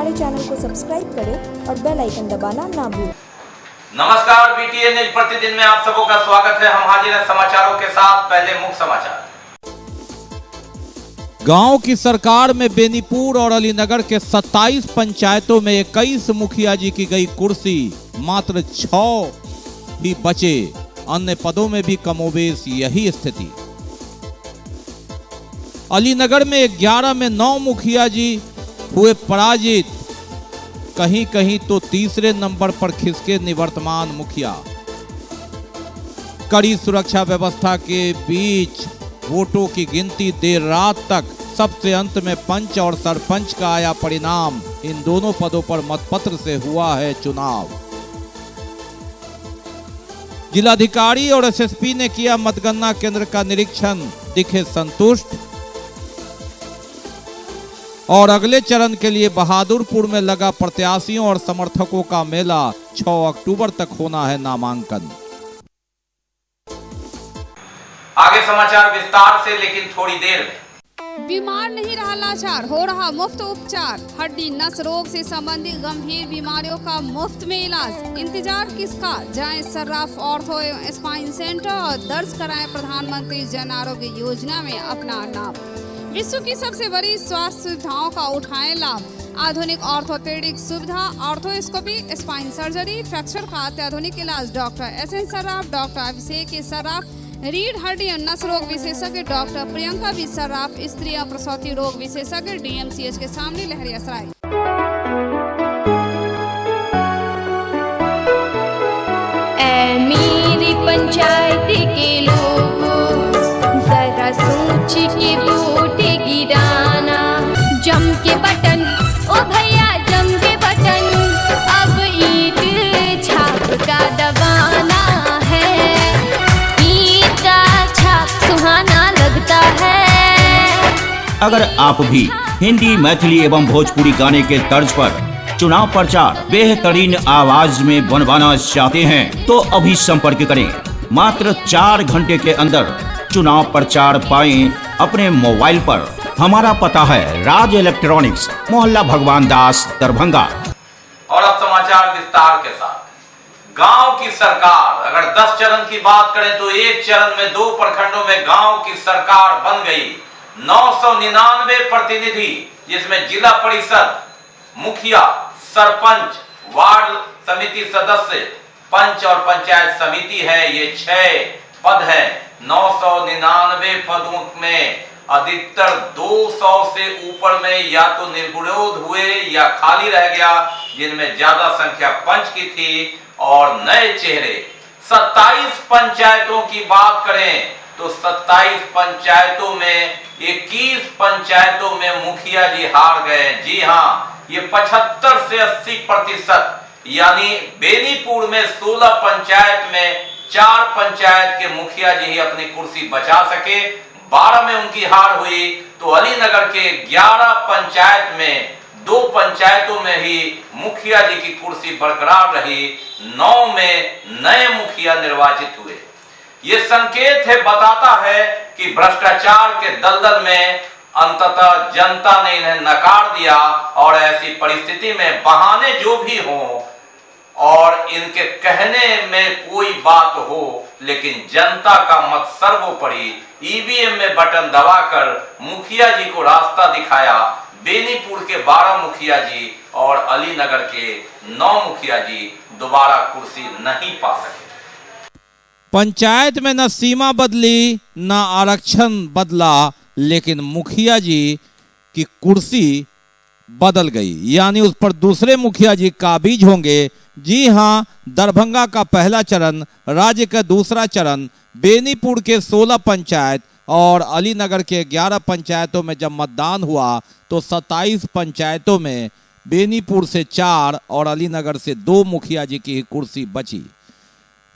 हमारे चैनल को सब्सक्राइब करें और बेल आइकन दबाना ना भूलें। नमस्कार, बीटीएन न्यूज प्रतिदिन में आप सबों का स्वागत है। हम हाजिर हैं समाचारों के साथ। पहले मुख्य समाचार। गांव की सरकार में बेनीपुर और अलीनगर के 27 पंचायतों में 21 मुखिया जी की गई कुर्सी, मात्र 6 ही बचे। अन्य पदों में भी कमोबेश यही स्थिति। अलीनगर में 11 में 9 मुखिया जी हुए पराजित। कहीं कहीं तो तीसरे नंबर पर खिसके निवर्तमान मुखिया। कड़ी सुरक्षा व्यवस्था के बीच वोटों की गिनती देर रात तक। सबसे अंत में पंच और सरपंच का आया परिणाम। इन दोनों पदों पर मतपत्र से हुआ है चुनाव। जिलाधिकारी और एसएसपी ने किया मतगणना केंद्र का निरीक्षण, दिखे संतुष्ट। और अगले चरण के लिए बहादुरपुर में लगा प्रत्याशियों और समर्थकों का मेला। 6 अक्टूबर तक होना है नामांकन। आगे समाचार विस्तार से, लेकिन थोड़ी देर में। बीमार नहीं रहा लाचार, हो रहा मुफ्त उपचार। हड्डी नस रोग से संबंधित गंभीर बीमारियों का मुफ्त में इलाज। इंतजार किसका, जाएं सर्राफ ऑर्थो एवं स्पाइन सेंटर और दर्ज कराएं प्रधानमंत्री जन आरोग्य योजना में अपना नाम। विश्व की सबसे बड़ी स्वास्थ्य सुविधाओं का उठाएं लाभ। आधुनिक ऑर्थोपेडिक सुविधा, ऑर्थोस्कोपी, स्पाइन सर्जरी, फ्रैक्चर का अत्याधुनिक इलाज। डॉक्टर SN सर्राफ, डॉक्टर अभिषेक सर्राफ, रीढ़ हड्डी और नस रोग विशेषज्ञ डॉक्टर प्रियंका बी सर्राफ, स्त्री और प्रसूति रोग विशेषज्ञ DMCH के सामने लहरियासराय। मेरी पंचायत के लोगों, जरा सोच के वोट गिराना। जम के बटन, ओ भैया जम के बटन, अब ईंट छाप का दबाना है। ईंट का छाप सुहाना लगता है। अगर आप भी हिंदी, मैथिली एवं भोजपुरी गाने के तर्ज पर चुनाव प्रचार बेहतरीन आवाज में बनवाना चाहते हैं तो अभी संपर्क करें। मात्र 4 घंटे के अंदर चुनाव प्रचार पाएं अपने मोबाइल पर। हमारा पता है राज इलेक्ट्रॉनिक्स, मोहल्ला भगवान दास, दरभंगा। और अब समाचार विस्तार के साथ। गांव की सरकार, अगर 10 चरण की बात करें तो एक चरण में 2 प्रखंडों में गांव की सरकार बन गई। 999 प्रतिनिधि, जिसमें जिला परिषद, मुखिया, सरपंच, वार्ड समिति सदस्य, पंच और पंचायत समिति है। ये 6 पद है। 999 पदों में अधिकतर 200 से ऊपर में या तो निर्विरोध हुए या खाली रह गया, जिनमें ज्यादा संख्या पंच की थी और नए चेहरे। 27 पंचायतों की बात करें तो 27 पंचायतों में 21 पंचायतों में मुखिया जी हार गए। जी हाँ, ये 75 से 80%, यानी बेनीपुर में 16 पंचायत में 4 पंचायत के मुखिया जी ही अपनी कुर्सी बचा सके। 12 में उनकी हार हुई तो अलीनगर के 11 पंचायत में 2 पंचायतों में ही मुखिया जी की कुर्सी बरकरार रही। 9 में नए मुखिया निर्वाचित हुए। ये संकेत है, बताता है कि भ्रष्टाचार के दलदल में अंततः जनता ने इन्हें नकार दिया। और ऐसी परिस्थिति में बहाने जो भी हों और इनके कहने में कोई बात हो, लेकिन जनता का मत सर्वोपरि। EVM में बटन दबाकर मुखिया जी को रास्ता दिखाया। बेनीपुर के 12 मुखिया जी और अलीनगर के 9 मुखिया जी दोबारा कुर्सी नहीं पा सके। पंचायत में न सीमा बदली न आरक्षण बदला, लेकिन मुखिया जी की कुर्सी बदल गई, यानी उस पर दूसरे मुखिया जी काबिज होंगे। जी हां, दरभंगा का पहला चरण, राज्य का दूसरा चरण, बेनीपुर के 16 पंचायत और अलीनगर के 11 पंचायतों में जब मतदान हुआ तो 27 पंचायतों में बेनीपुर से 4 और अलीनगर से 2 मुखिया जी की कुर्सी बची।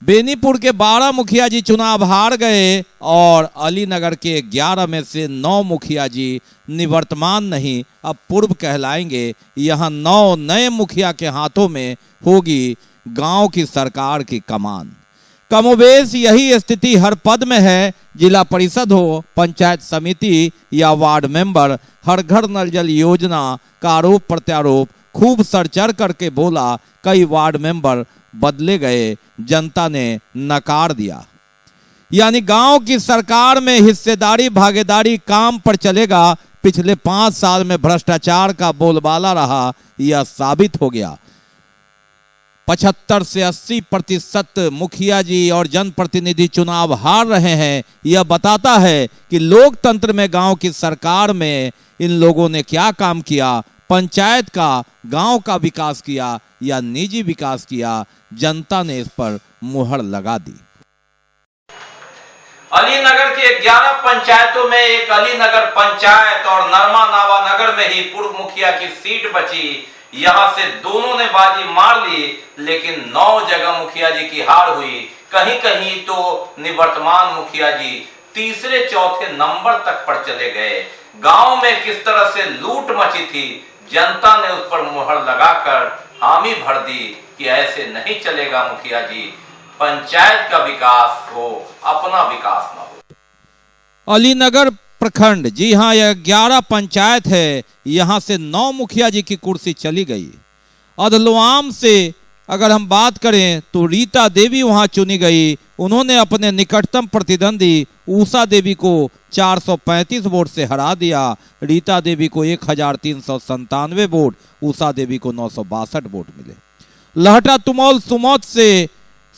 बेनीपुर के 12 मुखिया जी चुनाव हार गए और अलीनगर के 11 में से 9 मुखिया जी निवर्तमान नहीं, अब पूर्व कहलाएंगे। यहाँ 9 नए मुखिया के हाथों में होगी गांव की सरकार की कमान। कमोबेश यही स्थिति हर पद में है। जिला परिषद हो, पंचायत समिति या वार्ड मेंबर, हर घर नल जल योजना का आरोप प्रत्यारोप खूब सरचर करके बोला। कई वार्ड मेंबर बदले गए, जनता ने नकार दिया। यानी गांव की सरकार में हिस्सेदारी भागीदारी काम पर चलेगा। पिछले 5 साल में भ्रष्टाचार का बोलबाला रहा, यह साबित हो गया। 75 से 80% मुखिया जी और जनप्रतिनिधि चुनाव हार रहे हैं। यह बताता है कि लोकतंत्र में गांव की सरकार में इन लोगों ने क्या काम किया। पंचायत का, गांव का विकास किया या निजी विकास किया, जनता ने इस पर मुहर लगा दी। अलीनगर के 11 पंचायतों में एक अलीनगर पंचायत और नरमा नावा नगर में ही पूर्व मुखिया की सीट बची। यहां से दोनों ने बाजी मार ली, लेकिन 9 जगह मुखिया जी की हार हुई। कहीं कहीं तो निवर्तमान मुखिया जी तीसरे चौथे नंबर तक पर चले गए। गांव में किस तरह से लूट मची थी, जनता ने उस पर मुहर लगाकर हामी भर दी कि ऐसे नहीं चलेगा मुखिया जी, पंचायत का विकास हो, अपना विकास न हो। अलीनगर प्रखंड, जी हां, यह 11 पंचायत है। यहां से 9 मुखिया जी की कुर्सी चली गई। अधलवाम से अगर हम बात करें तो रीता देवी वहां चुनी गई। उन्होंने अपने निकटतम प्रतिद्वंदी उषा देवी को 435 वोट से हरा दिया। रीता देवी को 1397 वोट, उषा देवी को 962 वोट मिले। लहटा तुमौल सुमौत से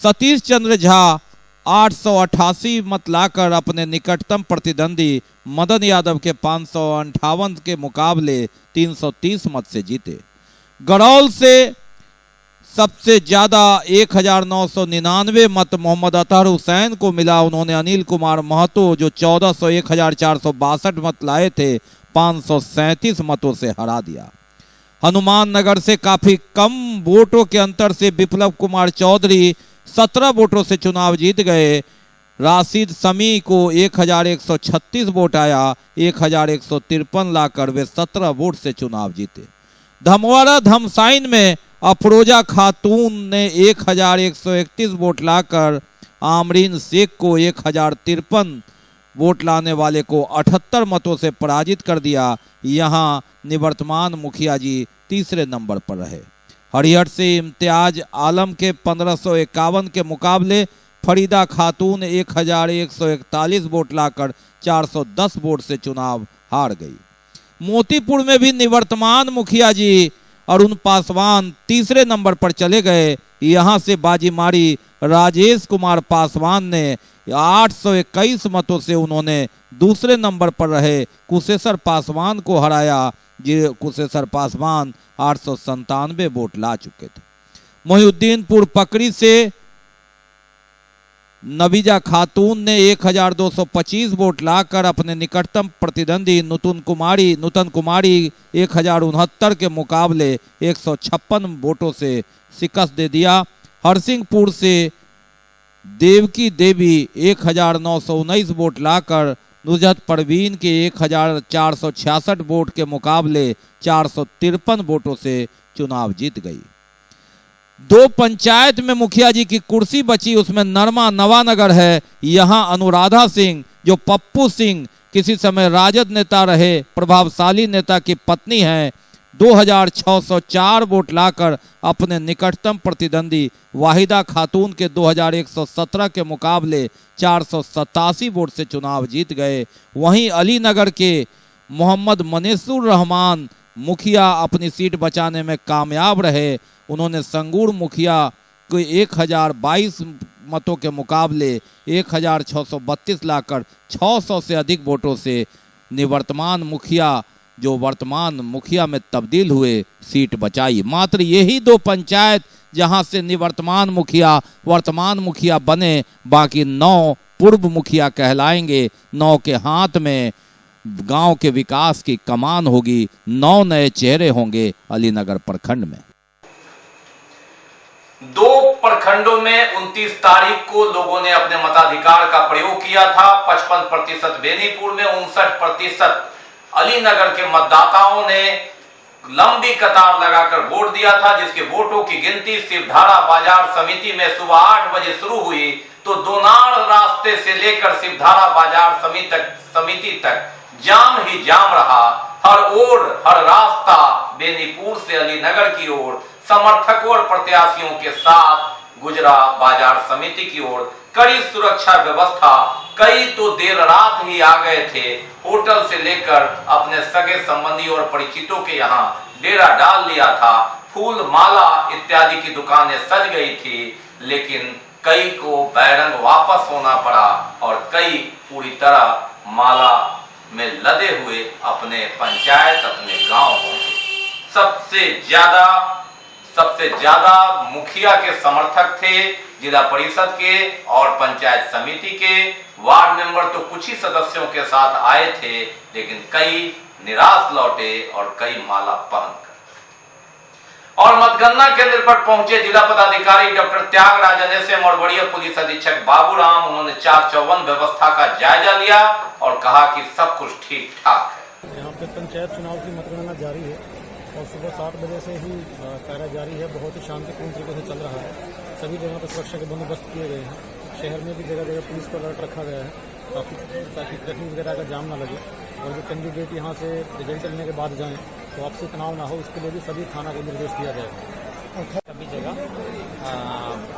सतीश चंद्र झा 888 मत लाकर अपने निकटतम प्रतिद्वंदी मदन यादव के 558 के मुकाबले 330 मत से जीते। गड़ौल से सबसे ज्यादा 1999 मत मोहम्मद अतहर हुसैन को मिला। उन्होंने अनिल कुमार महतो जो 1401,462 मत लाए थे, 537 मतों से हरा दिया। हनुमान नगर से काफी कम वोटों के अंतर से विप्लव कुमार चौधरी 17 वोटों से चुनाव जीत गए। राशिद समी को 1136 वोट आया, 1153 लाकर वे 17 वोट से चुनाव जीते। धमवाड़ा धमसाइन में अफरोजा खातून ने 1131 वोट लाकर आमरीन शेख को 1053 वोट लाने वाले को 78 मतों से पराजित कर दिया। यहां निवर्तमान मुखिया जी तीसरे नंबर पर रहे। हरिहर से इम्तियाज आलम के 1551 के मुकाबले फरीदा खातून 1141 वोट लाकर 410 वोट से चुनाव हार गई। मोतीपुर में भी निवर्तमान मुखिया जी अरुण पासवान तीसरे नंबर पर चले गए। यहां से बाजी मारी राजेश कुमार पासवान ने 821 मतों से उन्होंने दूसरे नंबर पर रहे कुशेश्वर पासवान को हराया। ये कुशेश्वर पासवान 897 वोट ला चुके थे। मोहिउद्दीनपुर पकड़ी से नबीजा खातून ने 1225 वोट लाकर अपने निकटतम प्रतिद्वंदी नुतन कुमारी 1069 के मुकाबले 156 वोटों से शिकस्त दे दिया। हरसिंहपुर से देवकी देवी 1919 वोट लाकर नुजहत परवीन के 1466 वोट के मुकाबले 453 वोटों से चुनाव जीत गई। 2 पंचायत में मुखिया जी की कुर्सी बची, उसमें नरमा नवानगर है। यहां अनुराधा सिंह जो पप्पू सिंह किसी समय राजद नेता रहे, प्रभावशाली नेता की पत्नी हैं, 2604 वोट लाकर अपने निकटतम प्रतिद्वंदी वाहिदा खातून के 2117 के मुकाबले 487 वोट से चुनाव जीत गए। वहीं अलीनगर के मोहम्मद मनीसुर रहमान मुखिया अपनी सीट बचाने में कामयाब रहे। उन्होंने संगूर मुखिया को 1022 मतों के मुकाबले 1632 लाकर 600 से अधिक वोटों से निवर्तमान मुखिया जो वर्तमान मुखिया में तब्दील हुए सीट बचाई। मात्र यही 2 पंचायत जहां से निवर्तमान मुखिया वर्तमान मुखिया बने, बाकी 9 पूर्व मुखिया कहलाएंगे। 9 के हाथ में गांव के विकास की कमान होगी, 9 नए चेहरे होंगे अलीनगर प्रखंड में। 2 प्रखंडों में 29 तारीख को लोगों ने अपने मताधिकार का प्रयोग किया था। 55% बेनीपुर में, 59% अलीनगर के मतदाताओं ने लंबी कतार लगाकर वोट दिया था, जिसके वोटों की गिनती शिवधारा बाजार समिति में सुबह 8 बजे शुरू हुई तो दोनार रास्ते से लेकर शिवधारा बाजार समिति तक जाम ही जाम रहा। हर ओर हर रास्ता बेनीपुर से अलीनगर की ओर समर्थकों और प्रत्याशियों के साथ गुजरा। बाजार समिति की ओर कड़ी सुरक्षा व्यवस्था, कई तो देर रात ही आ गए थे। होटल से लेकर अपने सगे संबंधी और परिचितों के यहाँ डेरा डाल लिया था। फूल माला इत्यादि की दुकानें सज गई थी, लेकिन कई को बैरंग वापस होना पड़ा और कई पूरी तरह माला में लदे हुए अपने पंचायत, अपने गांव पहुंचे। सबसे ज्यादा मुखिया के समर्थक थे, जिला परिषद के और पंचायत समिति के। वार्ड मेंबर तो कुछ ही सदस्यों के साथ आए थे, लेकिन कई निराश लौटे और कई माला पहनकर। और मतगणना केंद्र पर पहुंचे जिला पदाधिकारी डॉक्टर त्यागराज एसएम और वरीय पुलिस अधीक्षक बाबूराम। उन्होंने चाक चौबंद व्यवस्था का जायजा लिया और कहा कि सब कुछ ठीक ठाक है। यहाँ पे पंचायत चुनाव की मतगणना जारी है और सुबह 7 बजे से ही कार्य जारी है। बहुत ही शांतिपूर्ण तरीके से चल रहा है। सभी जगह पर सुरक्षा के बंदोबस्त किए गए हैं। शहर में भी जगह जगह पुलिस को अलर्ट रखा गया है ताकि ट्रैफिक वगैरह का जाम न लगे। और जो कैंडिडेट यहाँ से रिजल्ट चलने के बाद जाएं तो आपसी तनाव ना हो, इसके लिए भी सभी थाना को निर्देश दिया जाएगा। सभी जगह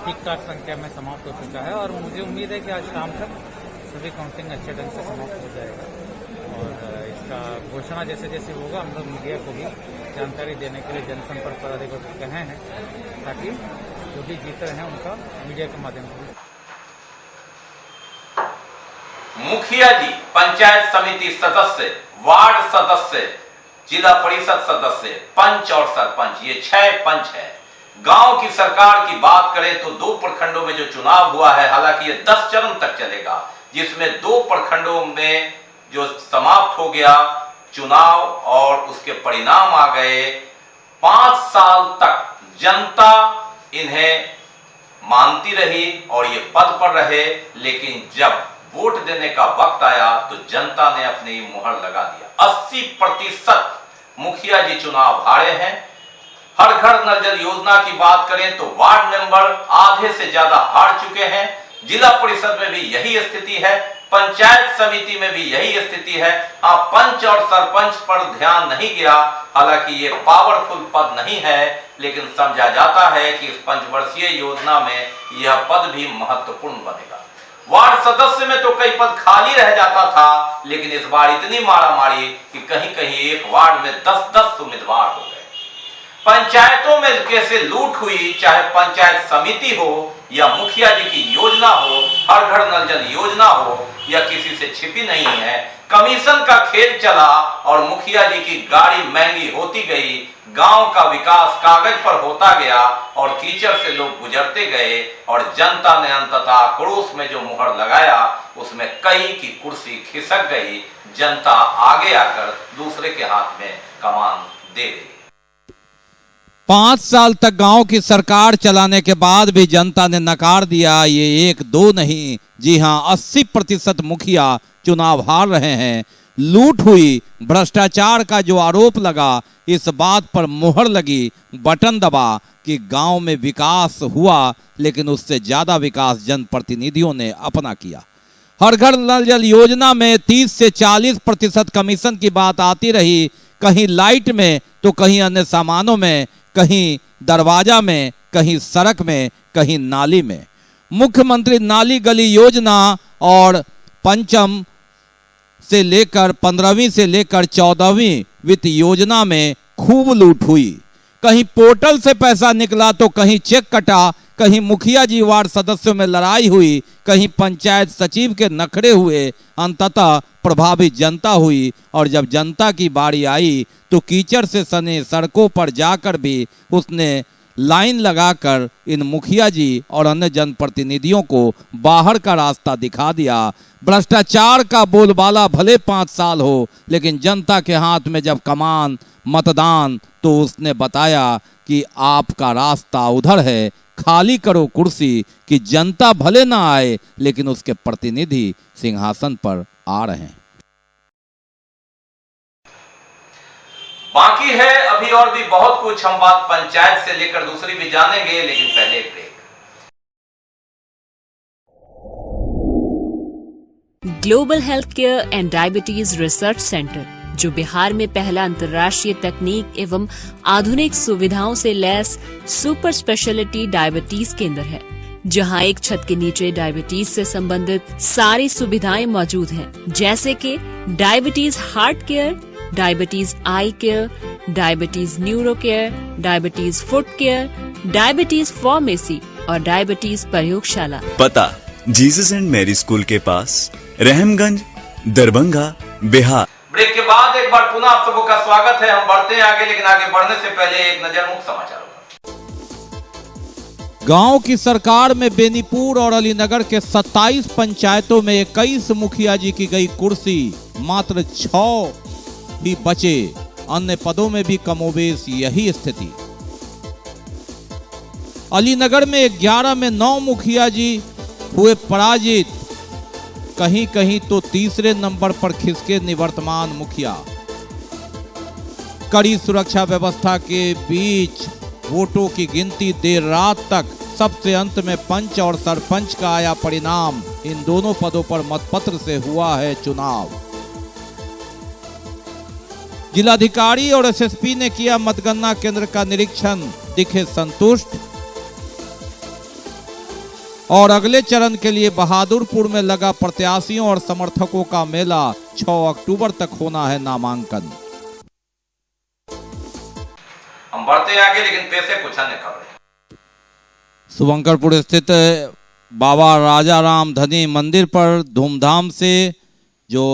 ठीक ठाक संख्या में समाप्त हो चुका है और मुझे उम्मीद है कि आज शाम तक सभी काउंटिंग अच्छे ढंग से समाप्त हो जाएगा। और इसका घोषणा जैसे जैसे होगा हम लोग मीडिया को भी जानकारी देने के लिए जनसंपर्क पदाधिकारी को कहे हैं, ताकि जो भी जीत रहे हैं उनका मीडिया के माध्यम से। मुखिया जी, पंचायत समिति सदस्य, वार्ड सदस्य, जिला परिषद सदस्य, पंच और सरपंच, ये 6 पंच है। गांव की सरकार की बात करें तो 2 प्रखंडों में जो चुनाव हुआ है, हालांकि ये 10 चरण तक चलेगा, जिसमें 2 प्रखंडों में जो समाप्त हो गया चुनाव और उसके परिणाम आ गए। 5 साल तक जनता इन्हें मानती रही और ये पद पर रहे, लेकिन जब वोट देने का वक्त आया तो जनता ने अपनी मुहर लगा दिया। 80% मुखिया जी चुनाव हारे हैं। हर घर नल जल योजना की बात करें तो वार्ड मेंबर आधे से ज्यादा हार चुके हैं। जिला परिषद में भी यही स्थिति है, पंचायत समिति में भी यही स्थिति है। हाँ, पंच और सरपंच पर ध्यान नहीं गया, हालांकि ये पावरफुल पद नहीं है, लेकिन समझा जाता है कि इस पंचवर्षीय योजना में यह पद भी महत्वपूर्ण बनेगा। वार्ड सदस्य में तो कई पद खाली रह जाता था, लेकिन इस बार इतनी मारामारी कि कहीं कहीं एक वार्ड में 10-10 उम्मीदवार हो गए। पंचायतों में कैसे लूट हुई, चाहे पंचायत समिति हो या मुखिया जी की योजना हो, हर घर नल जल योजना हो, या किसी से छिपी नहीं है। कमीशन का खेल चला और मुखिया जी की गाड़ी महंगी होती गई। गांव का विकास कागज पर होता गया और कीचड़ से लोग गुजरते गए और जनता ने अंततः आक्रोश में जो मुहर लगाया, उसमें कई की कुर्सी खिसक गई। जनता आगे आकर दूसरे के हाथ में कमान दे गई। 5 साल तक गांव की सरकार चलाने के बाद भी जनता ने नकार दिया। ये 1-2 नहीं, जी हां 80% मुखिया चुनाव हार रहे हैं। लूट हुई, भ्रष्टाचार का जो आरोप लगा, इस बात पर मुहर लगी, बटन दबा कि गांव में विकास हुआ, लेकिन उससे ज्यादा विकास जनप्रतिनिधियों ने अपना किया। हर घर नल जल योजना में 30 से 40% कमीशन की बात आती रही, कहीं लाइट में तो कहीं अन्य सामानों में, कहीं दरवाजा में, कहीं सड़क में, कहीं नाली में। मुख्यमंत्री नाली गली योजना और पंचम से लेकर 15वीं से लेकर 14वीं वित्त योजना में खूब लूट हुई। कहीं पोर्टल से पैसा निकला तो कहीं चेक कटा, कहीं मुखिया जी वार्ड सदस्यों में लड़ाई हुई, कहीं पंचायत सचिव के नखरे हुए। अंततः प्रभावित जनता हुई और जब जनता की बारी आई तो कीचड़ से सने सड़कों पर जाकर भी उसने लाइन लगाकर इन मुखिया जी और अन्य जनप्रतिनिधियों को बाहर का रास्ता दिखा दिया। भ्रष्टाचार का बोलबाला भले 5 साल हो, लेकिन जनता के हाथ में जब कमान, मतदान, तो उसने बताया कि आपका रास्ता उधर है, खाली करो कुर्सी कि जनता भले ना आए, लेकिन उसके प्रतिनिधि सिंहासन पर आ रहे हैं। बाकी है अभी और भी बहुत कुछ, हम बात पंचायत से लेकर दूसरी भी जानेंगे, लेकिन पहले एक break. Global Healthcare and Diabetes Research Center, जो बिहार में पहला अंतर्राष्ट्रीय तकनीक एवं आधुनिक सुविधाओं से लैस सुपर स्पेशलिटी डायबिटीज केंद्र है, जहां एक छत के नीचे डायबिटीज से संबंधित सारी सुविधाएं मौजूद हैं, जैसे कि diabetes heart care, diabetes eye care, diabetes neuro care, diabetes foot care, diabetes pharmacy और डायबिटीज प्रयोगशाला। पता जीसस एंड मैरी स्कूल के पास, रहमगंज, दरभंगा, बिहार। ब्रेक के बाद एक बार पुनः आप सबों का स्वागत है। हम बढ़ते हैं आगे, लेकिन आगे बढ़ने से पहले एक नजर मुख्य समाचार। गांव की सरकार में बेनीपुर और अलीनगर के 27 पंचायतों में 21 मुखिया जी की गई कुर्सी, मात्र 6 ही बचे। अन्य पदों में भी कमोबेश यही स्थिति। अलीनगर में 11 में 9 मुखिया जी हुए पराजित। कहीं कहीं तो तीसरे नंबर पर खिसके निवर्तमान मुखिया। कड़ी सुरक्षा व्यवस्था के बीच वोटों की गिनती देर रात तक। सबसे अंत में पंच और सरपंच का आया परिणाम। इन दोनों पदों पर मतपत्र से हुआ है चुनाव। जिलाधिकारी और एसएसपी ने किया मतगणना केंद्र का निरीक्षण, दिखे संतुष्ट। और अगले चरण के लिए बहादुरपुर में लगा प्रत्याशियों और समर्थकों का मेला। 6 अक्टूबर तक होना है नामांकन। हम बढ़ते आगे, लेकिन पैसे कुछ अन्य खबरें। शुभंकरपुर स्थित बाबा राजाराम धनी मंदिर पर धूमधाम से जो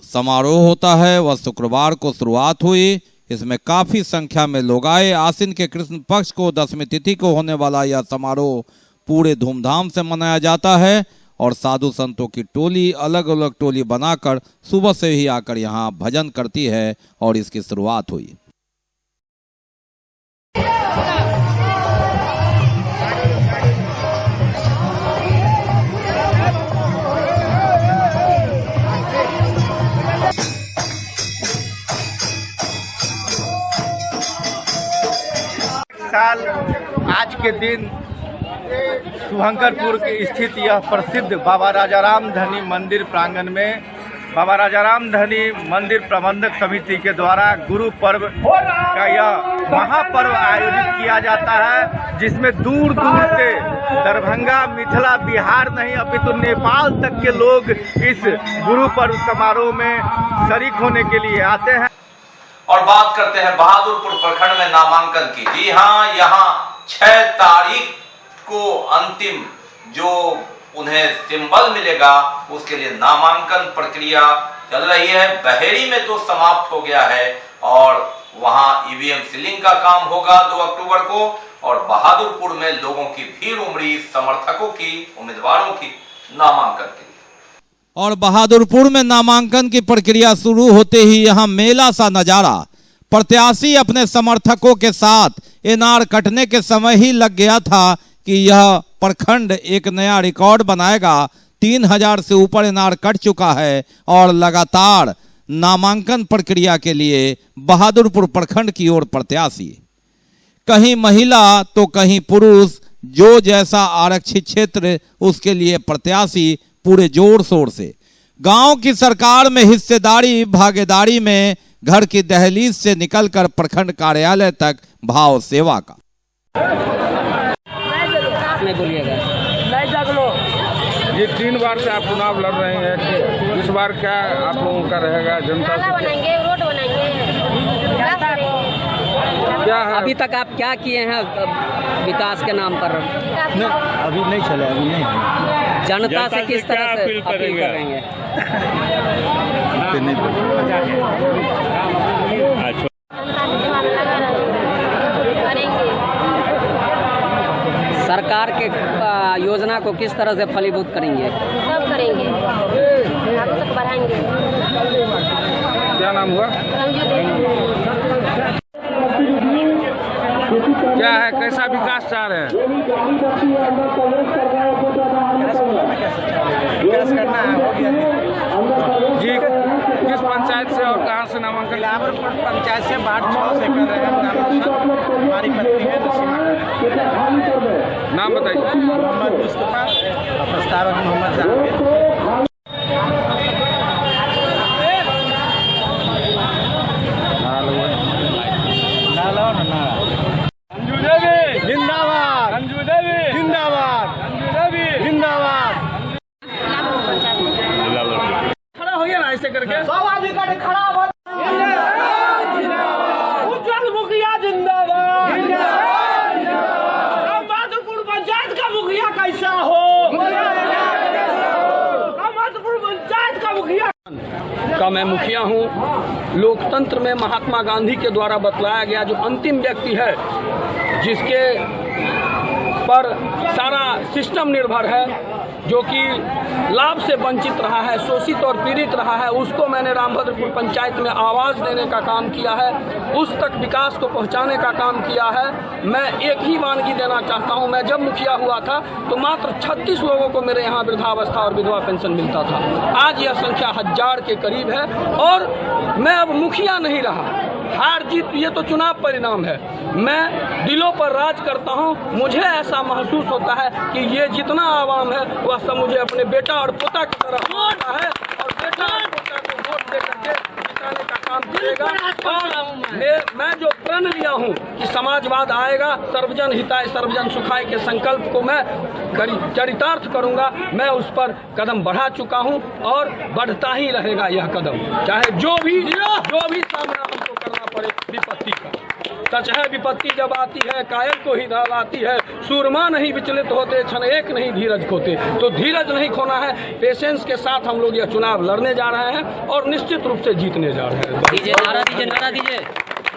समारोह होता है वह शुक्रवार को शुरुआत हुई। इसमें काफी संख्या में लोग आए। आश्विन के कृष्ण पक्ष को 10वीं तिथि को होने वाला यह समारोह पूरे धूमधाम से मनाया जाता है और साधु संतों की टोली अलग अलग टोली बनाकर सुबह से ही आकर यहाँ भजन करती है और इसकी शुरुआत हुई। साल आज के दिन शुभंकरपुर के स्थित यह प्रसिद्ध बाबा राजाराम धनी मंदिर प्रांगण में बाबा राजाराम धनी मंदिर प्रबंधक समिति के द्वारा गुरु पर्व का यह महापर्व आयोजित किया जाता है, जिसमें दूर दूर से दरभंगा, मिथिला, बिहार नहीं अपितु नेपाल तक के लोग इस गुरु पर्व समारोह में शरीक होने के लिए आते हैं। और बात करते हैं बहादुरपुर प्रखंड में नामांकन की। जी हाँ, यहाँ 6 तारीख को अंतिम जो उन्हें सिंबल मिलेगा उसके लिए नामांकन प्रक्रिया चल रही है। बहेड़ी में तो समाप्त हो गया है और वहां ईवीएम सीलिंग का काम होगा 2 अक्टूबर को। और बहादुरपुर में लोगों की भीड़ उमड़ी समर्थकों की, उम्मीदवारों की नामांकन के लिए। और बहादुरपुर में नामांकन की प्रक्रिया शुरू होते ही यहाँ मेला सा नजारा। प्रत्याशी अपने समर्थकों के साथ इनार कटने के समय ही लग गया था कि यह प्रखंड एक नया रिकॉर्ड बनाएगा। 3000 से ऊपर इनार कट चुका है और लगातार नामांकन प्रक्रिया के लिए बहादुरपुर प्रखंड की ओर प्रत्याशी, कहीं महिला तो कहीं पुरुष, जो जैसा आरक्षित क्षेत्र उसके लिए प्रत्याशी पूरे जोर शोर से। गांव की सरकार में हिस्सेदारी भागीदारी में घर की दहलीज से निकलकर प्रखंड कार्यालय तक भाव सेवा का। ये 3 बार से आप चुनाव लड़ रहे हैं, इस बार क्या आप लोगों का रहेगा? जनता बनाएंगे, रोड बनाएंगे, क्या है? अभी तक आप क्या किए हैं विकास के नाम पर? अभी नहीं चले, अभी नहीं। जनता से किस तरह से अपील करेंगे? सरकार के योजना को किस तरह से फलीभूत करेंगे? सब करेंगे, आगे तक बढ़ाएंगे। क्या नाम हुआ? क्या है, कैसा विकास चाह रहे हैं? विकास करना है जी। किस पंचायत से और कहाँ से नामांकन? लाभरपुर पंचायत से वार्ड 6 से कर रहे हैं नामांकन। हमारी पत्नी है तो नाम बताइए। मोहम्मद मुस्तफा, प्रस्तावक मोहम्मद जहांगीर। का मैं मुखिया हूँ। लोकतंत्र में महात्मा गांधी के द्वारा बतलाया गया जो अंतिम व्यक्ति है, जिसके पर सारा सिस्टम निर्भर है, जो कि लाभ से वंचित रहा है, शोषित और पीड़ित रहा है, उसको मैंने रामभद्रपुर पंचायत में आवाज़ देने का काम किया है, उस तक विकास को पहुंचाने का काम किया है। मैं एक ही वानगी देना चाहता हूं, मैं जब मुखिया हुआ था तो मात्र 36 लोगों को मेरे यहाँ वृद्धावस्था और विधवा पेंशन मिलता था। आज यह संख्या 1000 के करीब है और मैं अब मुखिया नहीं रहा। हार जीत ये तो चुनाव परिणाम है, मैं दिलों पर राज करता हूं। मुझे ऐसा महसूस होता है कि ये जितना आवाम है वह सब मुझे अपने बेटा और पोता की तरह मानता है और बेटा और पोता को वोट दे करके जिताने का काम करेगा। और मैं जो प्रण लिया हूं कि समाजवाद आएगा, सर्वजन हिताय सर्वजन सुखाय के संकल्प को मैं चरितार्थ करूंगा, मैं उस पर कदम बढ़ा चुका हूं और बढ़ता ही रहेगा यह कदम, चाहे जो भी सामना हमको करना पड़े विपत्ति का। सच है विपत्ति जब आती है कायल को ही ढाल आती है, सूरमा नहीं विचलित होते, क्षण एक नहीं धीरज खोते। तो धीरज नहीं खोना है, पेशेंस के साथ हम लोग यह चुनाव लड़ने जा रहे हैं और निश्चित रूप से जीतने जा रहे हैं। दीजिए नारा दीजिए, नारा दीजिए,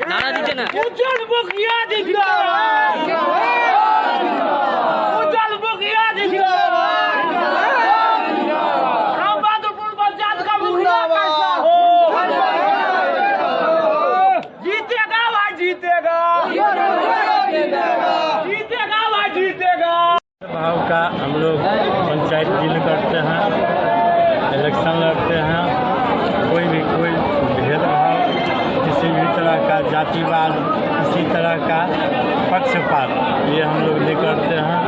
नारा दीजिए ना। उज्जवल मुखिया जिंदाबाद, उज्जवल मुखिया जिंदाबाद, रामभद्रपुर पंचायत का मुखिया कैसा हो, जीतेगा भाई जीतेगा, जीतेगा भाई जीतेगा। भाव का हम लोग पंचायत डील करते हैं, इलेक्शन लड़ते हैं, कोई भेदभाव, किसी भी तरह का जातिवाद, किसी तरह का पक्षपात ये हम लोग नहीं करते हैं।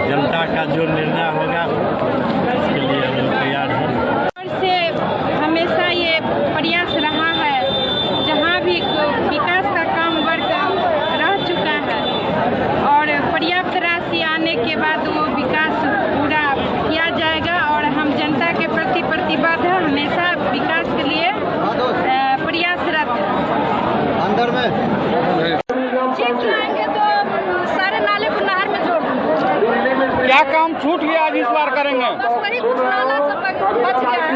जनता का जो निर्णय होगा उसके लिए हम लोग तैयार हैं। से हमेशा ये प्रयास रहा है, जहाँ भी विकास का काम वर्ग रह चुका है और पर्याप्त राशि आने के बाद वो विकास पूरा किया जाएगा और हम जनता के प्रति प्रतिबद्ध है, हमेशा विकास के लिए प्रयासरत है। अंदर में जीत जाएंगे तो सारे नाले को नहर में जोड़ देंगे। क्या काम छूट गया आज इस बार करेंगे? बस वही कुछ नाला सब बच गया है।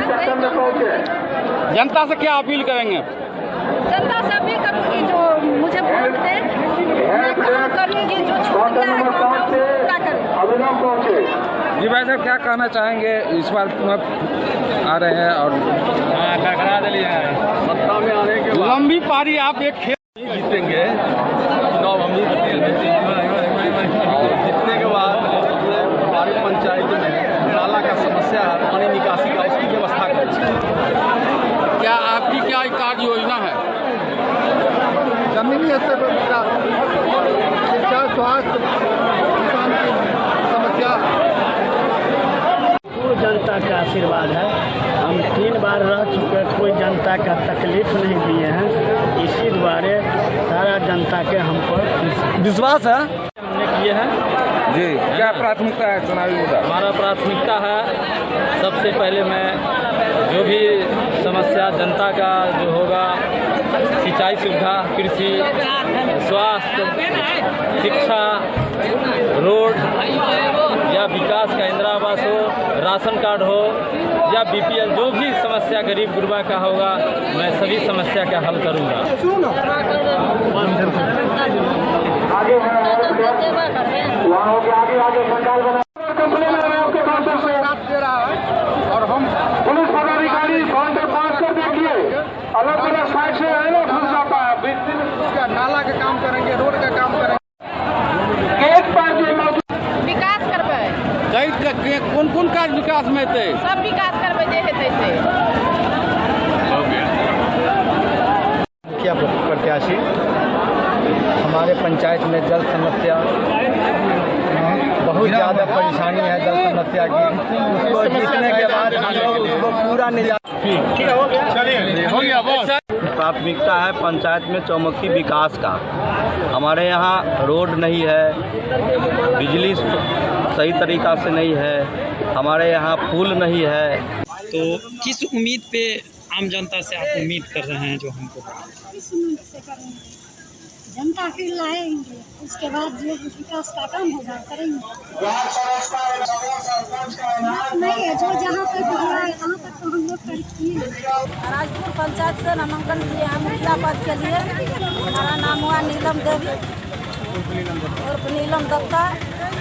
जनता से क्या अपील करेंगे? जनता से अपील करूँगी जो मुझे वोट दे, मैं काम करूँगी, जो छूट गया है काम मैं उसको पूरा करूँगी। जी भाई साहब क्या कहना चाहेंगे, इस बार आ रहे हैं और सत्ता में आने के बाद लंबी पारी आप एक खेल जीतेंगे, चुनाव हम ही और जीतने के बाद हमारी पंचायत में नाला का समस्या है, पानी निकासी का, उसकी व्यवस्था करें। क्या आपकी क्या कार्य योजना है? जमीनी स्तर पर विकास, शिक्षा, स्वास्थ्य, किसान की समस्या, पूर्ण जनता का आशीर्वाद है। हम 3 बार रह चुके, कोई जनता का तकलीफ नहीं दिए हैं, इसी द्वारा सारा जनता के हम पर विश्वास है हमने किए हैं। जी क्या प्राथमिकता है चुनावी मुद्दा? हमारा प्राथमिकता है सबसे पहले मैं जो भी समस्या जनता का जो होगा, सिंचाई सुविधा, कृषि, स्वास्थ्य, शिक्षा, रोड या विकास का इंदिरा आवास हो, राशन कार्ड हो या बीपीएल, जो भी समस्या गरीब गुरबा का होगा, मैं सभी समस्या का हल करूंगा। और हम पुलिस पदाधिकारी काउंटर पास कर देखिए, अलग अलग साइड से आएगा फंस जाता है। उसका नाला का काम करेंगे, रोड का काम करेंगे, गेट पर विकास करबै। कौन कार्य विकास में थे? सब विकास करबै जे हेतै से। मुखिया प्रत्याशी हमारे पंचायत में जल समस्या बहुत ज़्यादा परेशानी है, जल समस्या की। उसको जीतने के बाद हम लोग उसको पूरा हो गया बॉस। प्राथमिकता है पंचायत में चौमुखी विकास का। हमारे यहाँ रोड नहीं है, बिजली सही तरीक़ा से नहीं है, हमारे यहाँ पुल नहीं है। तो किस उम्मीद पे आम जनता से आप उम्मीद कर रहे हैं जो हमको? इस उम्मीद से कर रहे हैं जनता फिर लाएंगे, उसके बाद जो विकास का काम होगा करेंगे। नहीं है, जो जहाँ तक हुआ है वहाँ तक तो हम लोग कर किए। राजपुर पंचायत से नामांकन किए हैं मुखिया पद के लिए। हमारा नाम हुआ नीलम देवी और नीलम दत्ता,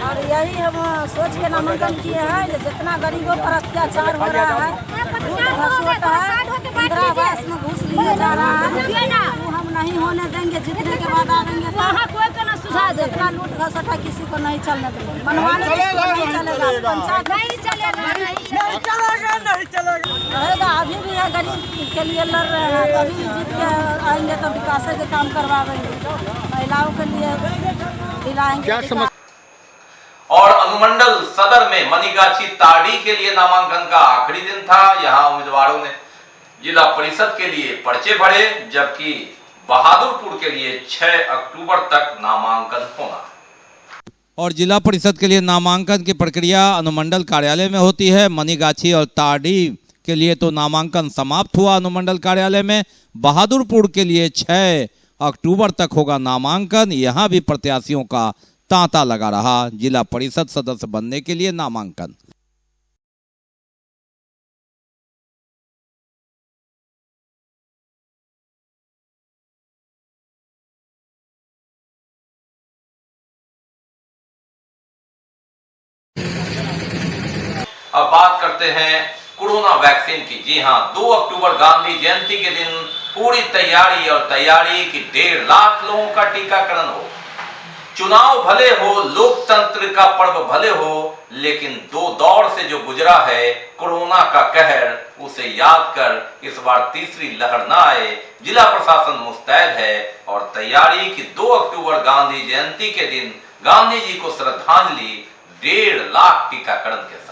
और यही हम सोच के नामांकन किए हैं कि जितना गरीबों पर अत्याचार हो रहा है, घूसवट है, इंदिरा आवास में घूस लिया जा रहा है, वो हम नहीं होने देंगे। जीतने के बाद आएंगे कोई को न सुधार दे। इतना लूट घसटा किसी को नहीं चलने देंगे। मनमानी नहीं चलेगा, पंचायत नहीं चलेगा, रहेगा। अभी भी है, गरीब के लिए लड़ रहे हैं, तभी जीत के आएंगे तो विकास के काम करवाएंगे, महिलाओं के लिए दिलाएंगे। और अनुमंडल सदर में मनीगाछी ताड़ी के लिए नामांकन का आखिरी दिन था। यहां उम्मीदवारों ने जिला परिषद के लिए पर्चे भरे, जबकि बहादुरपुर के लिए 6 अक्टूबर तक नामांकन होना। और जिला परिषद के लिए नामांकन की प्रक्रिया अनुमंडल कार्यालय में होती है। मनीगाछी और ताड़ी के लिए तो नामांकन समाप्त हुआ अनुमंडल कार्यालय में। बहादुरपुर के लिए 6 अक्टूबर तक होगा नामांकन। यहां भी प्रत्याशियों का तांता लगा रहा जिला परिषद सदस्य बनने के लिए नामांकन। अब बात करते हैं कोरोना वैक्सीन की। जी हां, 2 अक्टूबर गांधी जयंती के दिन पूरी तैयारी कि 1.5 लाख लोगों का टीकाकरण हो। चुनाव भले हो, लोकतंत्र का पर्व भले हो, लेकिन 2 दौर से जो गुजरा है कोरोना का कहर, उसे याद कर इस बार तीसरी लहर न आए, जिला प्रशासन मुस्तैद है और तैयारी कि 2 अक्टूबर गांधी जयंती के दिन गांधी जी को श्रद्धांजलि 1.5 लाख टीकाकरण के साथ।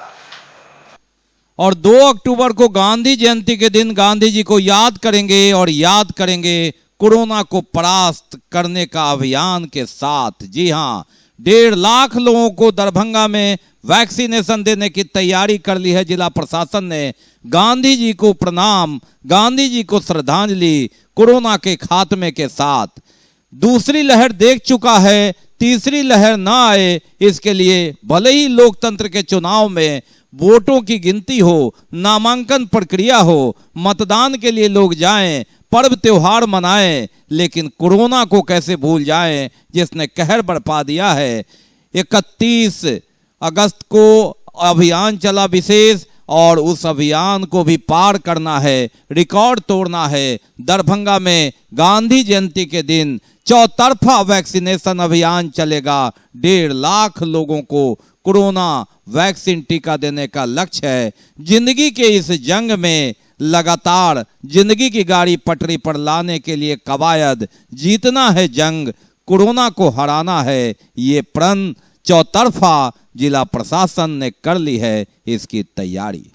और 2 अक्टूबर को गांधी जयंती के दिन गांधी जी को याद करेंगे और याद करेंगे कोरोना को परास्त करने का अभियान के साथ। जी हां, 1.5 लाख लोगों को दरभंगा में वैक्सीनेशन देने की तैयारी कर ली है जिला प्रशासन ने। गांधी जी को प्रणाम, गांधी जी को श्रद्धांजलि कोरोना के खात्मे के साथ। दूसरी लहर देख चुका है, तीसरी लहर ना आए इसके लिए भले ही लोकतंत्र के चुनाव में वोटों की गिनती हो, नामांकन प्रक्रिया हो, मतदान के लिए लोग जाएं, पर्व त्योहार मनाएं, लेकिन कोरोना को कैसे भूल जाएं जिसने कहर बरपा दिया है। 31 अगस्त को अभियान चला विशेष, और उस अभियान को भी पार करना है, रिकॉर्ड तोड़ना है। दरभंगा में गांधी जयंती के दिन चौतरफा वैक्सीनेशन अभियान चलेगा। 1.5 लाख लोगों को कोरोना वैक्सीन टीका देने का लक्ष्य है। जिंदगी के इस जंग में लगातार जिंदगी की गाड़ी पटरी पर लाने के लिए कवायद, जीतना है जंग, कोरोना को हराना है ये प्रण। चौतरफा जिला प्रशासन ने कर ली है इसकी तैयारी।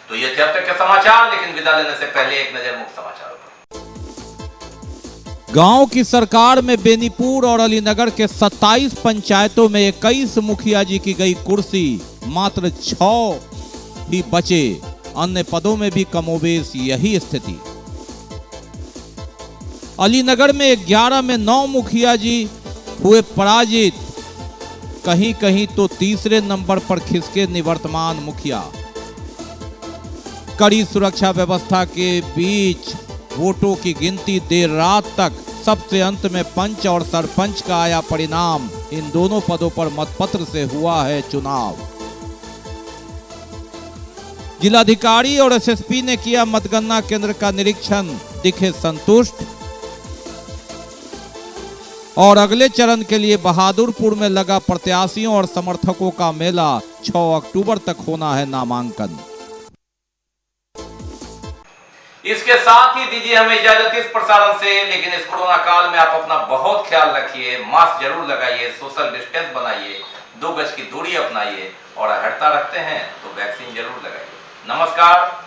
तो ये थे अब तक के समाचार, लेकिन विदा लेने से पहले एक नजर मुख्य समाचारों पर। गांव की सरकार में बेनीपुर और अलीनगर के 27 पंचायतों में 21 मुखिया जी की गई कुर्सी, मात्र 6 ही बचे। अन्य पदों में भी कमोबेश यही स्थिति। अलीनगर में 11 में 9 मुखिया जी हुए पराजित। कहीं कहीं तो तीसरे नंबर पर खिसके निवर्तमान मुखिया। कड़ी सुरक्षा व्यवस्था के बीच वोटों की गिनती देर रात तक। सबसे अंत में पंच और सरपंच का आया परिणाम। इन दोनों पदों पर मतपत्र से हुआ है चुनाव। जिलाधिकारी और एसएसपी ने किया मतगणना केंद्र का निरीक्षण, दिखे संतुष्ट। और अगले चरण के लिए बहादुरपुर में लगा प्रत्याशियों और समर्थकों का मेला 6 अक्टूबर तक होना है नामांकन। इसके साथ ही दीजिए हमें इजाजत इस प्रसारण से, लेकिन इस कोरोना काल में आप अपना बहुत ख्याल रखिए, मास्क जरूर लगाइए, सोशल डिस्टेंस बनाइए, 2 गज की दूरी अपनाइए और हटता रखते हैं तो वैक्सीन जरूर लगाइए। नमस्कार।